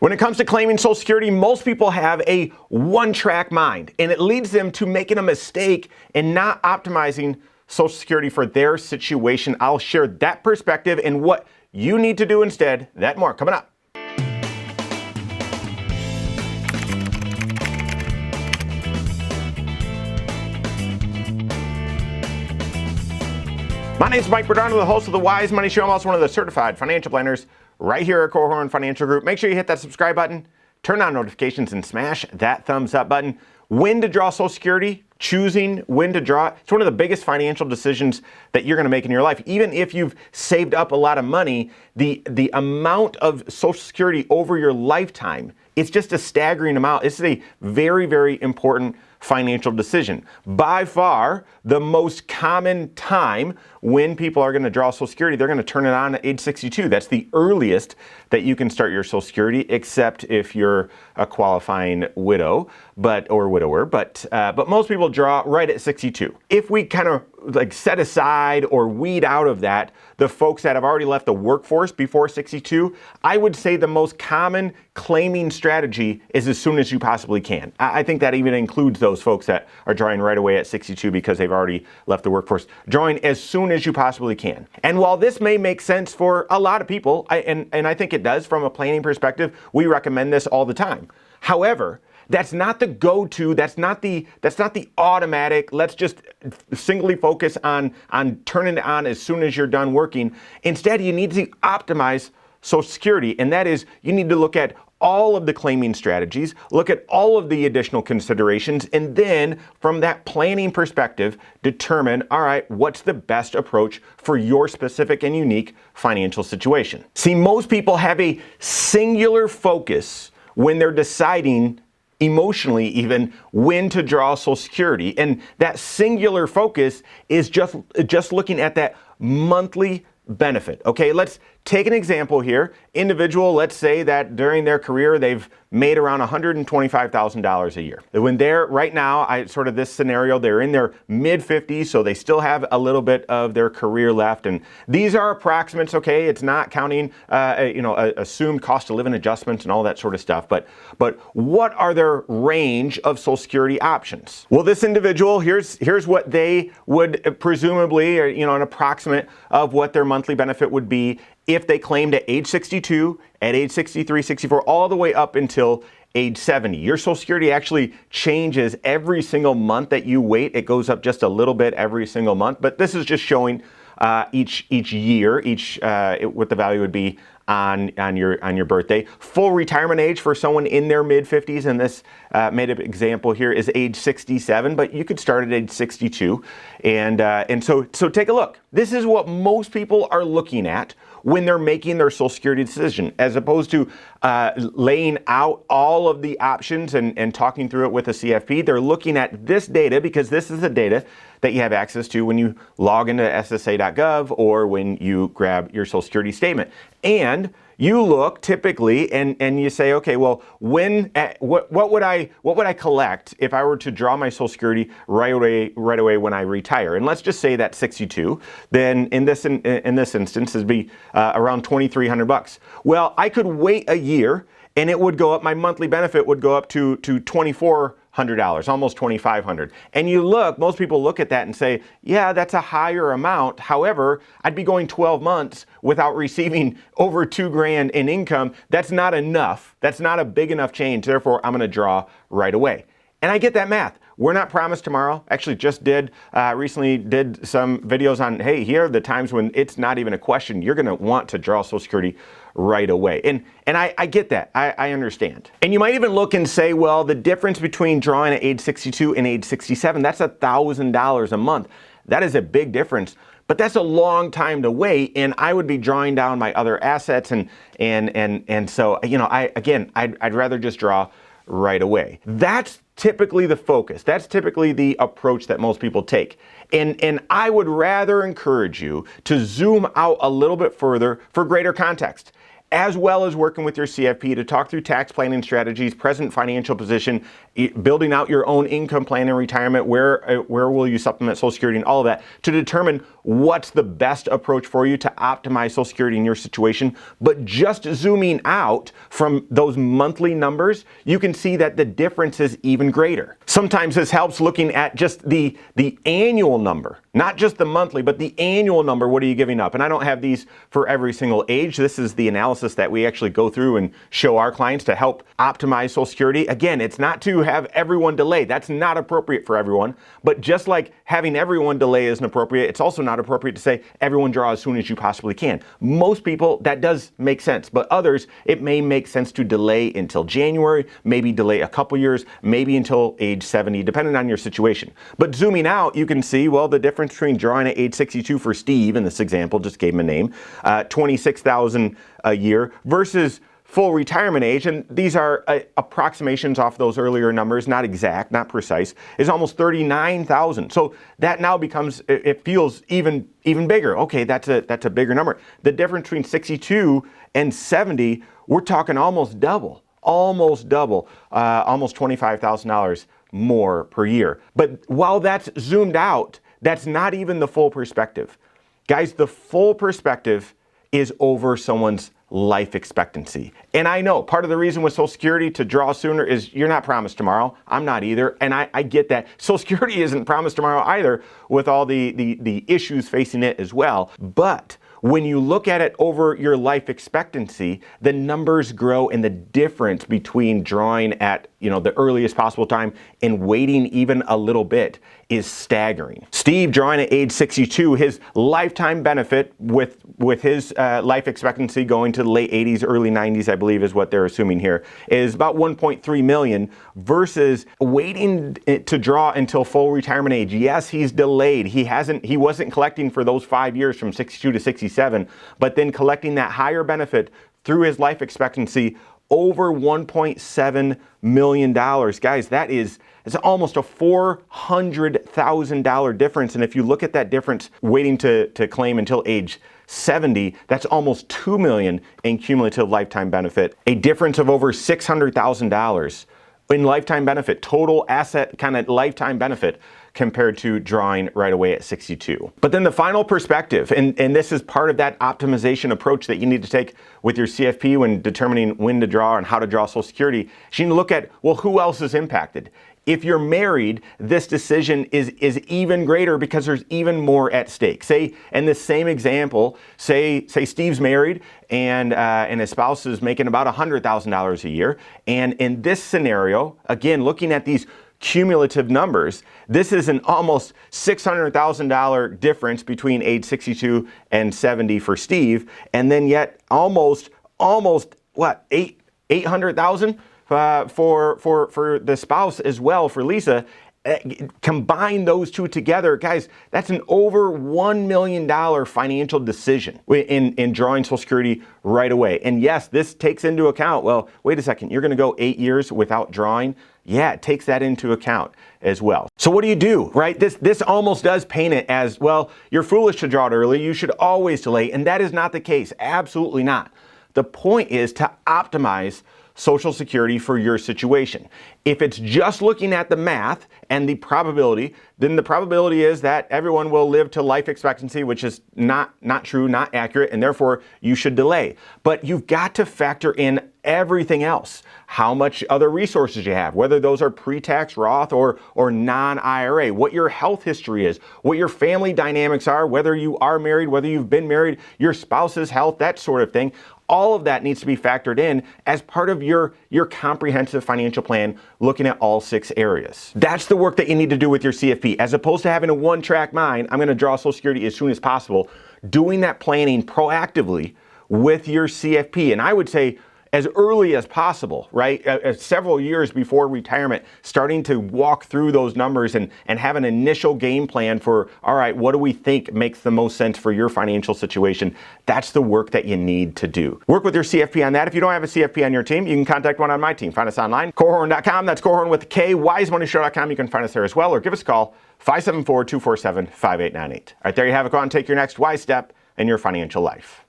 When it comes to claiming Social Security, most people have a one-track mind, and it leads them to making a mistake and not optimizing Social Security for their situation. I'll share that perspective and what you need to do instead. That and more coming up. My name is Mike Bernardo, the host of the Wise Money Show. I'm also one of the certified financial planners right here at Korhorn Financial Group. Make sure you hit that subscribe button, turn on notifications, and smash that thumbs up button. When to draw Social Security, choosing when to draw, it's one of the biggest financial decisions that you're going to make in your life. Even if you've saved up a lot of money, the amount of Social Security over your lifetime, it's just a staggering amount. It's a very, very important financial decision. By far, the most common time when people are going to draw Social Security, they're going to turn it on at age 62. That's the earliest that you can start your Social Security, except if you're a qualifying widow, or widower. But most people draw right at 62. If we kind of set aside or weed out of that the folks that have already left the workforce before 62, I would say the most common claiming strategy is as soon as you possibly can. I think that even includes those folks that are drawing right away at 62 because they've already left the workforce. Drawing as soon as you possibly can. And while this may make sense for a lot of people, and I think it does from a planning perspective, we recommend this all the time. However, that's not the go-to, that's not the automatic, let's just singly focus on turning it on as soon as you're done working. Instead, you need to optimize Social Security, and that is, you need to look at all of the claiming strategies, look at all of the additional considerations, and then from that planning perspective, determine, all right, what's the best approach for your specific and unique financial situation. See, most people have a singular focus when they're deciding emotionally even when to draw Social Security. And that singular focus is just looking at that monthly benefit. Okay, let's take an example here. Individual, let's say that during their career, they've made around $125,000 a year. When they're right now, this scenario, they're in their mid-50s, so they still have a little bit of their career left. And these are approximates, okay? It's not counting, assumed cost of living adjustments and all that sort of stuff. But what are their range of Social Security options? Well, this individual, here's what they would presumably, or an approximate of what their monthly benefit would be if they claimed at age 62, at age 63, 64, all the way up until age 70. Your Social Security actually changes every single month that you wait. It goes up just a little bit every single month, but this is just showing each year, what the value would be on your birthday. Full retirement age for someone in their mid-50s, and this made up example here is age 67, but you could start at age 62. And so take a look. This is what most people are looking at when they're making their Social Security decision, as opposed to laying out all of the options and talking through it with a CFP. They're looking at this data because this is the data that you have access to when you log into SSA.gov or when you grab your Social Security statement. And you look typically and you say, okay, well, what would I collect if I were to draw my Social Security right away when I retire? And let's just say that's 62. Then in this instance, it'd be around $2,300. Well, I could wait a year and it would go up. My monthly benefit would go up to $2,400, almost $2,500. And most people look at that and say, yeah, that's a higher amount. However, I'd be going 12 months without receiving over $2,000 in income. That's not enough. That's not a big enough change. Therefore, I'm going to draw right away. And I get that math. We're not promised tomorrow. Actually, recently did some videos on, hey, here are the times when it's not even a question. You're going to want to draw Social Security right away. And I get that. I understand. And you might even look and say, well, the difference between drawing at age 62 and age 67, that's $1,000 a month. That is a big difference. But that's a long time to wait, and I would be drawing down my other assets, and so I'd rather just draw right away. That's typically the focus. That's typically the approach that most people take. And I would rather encourage you to zoom out a little bit further for greater context. as well as working with your CFP to talk through tax planning strategies, present financial position, building out your own income plan in retirement, where will you supplement Social Security, and all of that to determine what's the best approach for you to optimize Social Security in your situation. But just zooming out from those monthly numbers, you can see that the difference is even greater. Sometimes this helps looking at just the annual number, not just the monthly, but the annual number. What are you giving up? And I don't have these for every single age. This is the analysis that we actually go through and show our clients to help optimize Social Security. Again, it's not to have everyone delay. That's not appropriate for everyone. But just like having everyone delay isn't appropriate, it's also not appropriate to say everyone draw as soon as you possibly can. Most people, that does make sense, but others, it may make sense to delay until January, maybe delay a couple years, maybe until age 70, depending on your situation. But zooming out, you can see, well, the difference between drawing at age 62 for Steve, in this example, just gave him a name, $26,000 a year versus full retirement age, and these are approximations off those earlier numbers, not exact, not precise, is almost $39,000. So that now becomes, it feels even bigger. Okay, that's a bigger number. The difference between 62 and 70, we're talking almost double, almost $25,000 more per year. But while that's zoomed out, that's not even the full perspective. Guys, the full perspective is over someone's life expectancy. And I know part of the reason with Social Security to draw sooner is you're not promised tomorrow. I'm not either. And I get that. Social Security isn't promised tomorrow either, with all the issues facing it as well. But when you look at it over your life expectancy, the numbers grow, and the difference between drawing at the earliest possible time and waiting even a little bit is staggering. Steve drawing at age 62, his lifetime benefit with his life expectancy going to the late 80s, early 90s, I believe is what they're assuming here, is about $1.3 million versus waiting to draw until full retirement age. Yes, he's delayed. He wasn't collecting for those 5 years from 62 to 67, but then collecting that higher benefit through his life expectancy over $1.7 million. Guys, it's almost a $400,000 difference. And if you look at that difference waiting to claim until age 70, that's almost $2 million in cumulative lifetime benefit. A difference of over $600,000 in lifetime benefit, total asset kind of lifetime benefit, compared to drawing right away at 62. But then the final perspective, and this is part of that optimization approach that you need to take with your CFP when determining when to draw and how to draw Social Security, you need to look at, well, who else is impacted? If you're married, this decision is even greater because there's even more at stake. Say, in this same example, say Steve's married and his spouse is making about $100,000 a year. And in this scenario, again, looking at these cumulative numbers, this is an almost $600,000 difference between age 62 and 70 for Steve, and then yet almost what, $800,000 for the spouse as well, for Lisa. Combine those two together, guys, that's an over $1 million financial decision in drawing Social Security right away. And yes, this takes into account, well, wait a second, you're going to go 8 years without drawing? Yeah, it takes that into account as well. So what do you do, right? This almost does paint it as, well, you're foolish to draw it early. You should always delay. And that is not the case. Absolutely not. The point is to optimize Social Security for your situation. If it's just looking at the math and the probability, then the probability is that everyone will live to life expectancy, which is not true, not accurate, and therefore you should delay. But you've got to factor in everything else. How much other resources you have, whether those are pre-tax Roth or non-IRA, what your health history is, what your family dynamics are, whether you are married, whether you've been married, your spouse's health, that sort of thing. All of that needs to be factored in as part of your comprehensive financial plan, looking at all 6 areas. That's the work that you need to do with your CFP. As opposed to having a one-track mind, I'm going to draw Social Security as soon as possible, doing that planning proactively with your CFP. And I would say as early as possible, right? Several years before retirement, starting to walk through those numbers and have an initial game plan for, all right, what do we think makes the most sense for your financial situation? That's the work that you need to do. Work with your CFP on that. If you don't have a CFP on your team, you can contact one on my team. Find us online, Korhorn.com. That's Korhorn with a K, wisemoneyshow.com. You can find us there as well, or give us a call, 574-247-5898. All right, there you have it. Go out and take your next wise step in your financial life.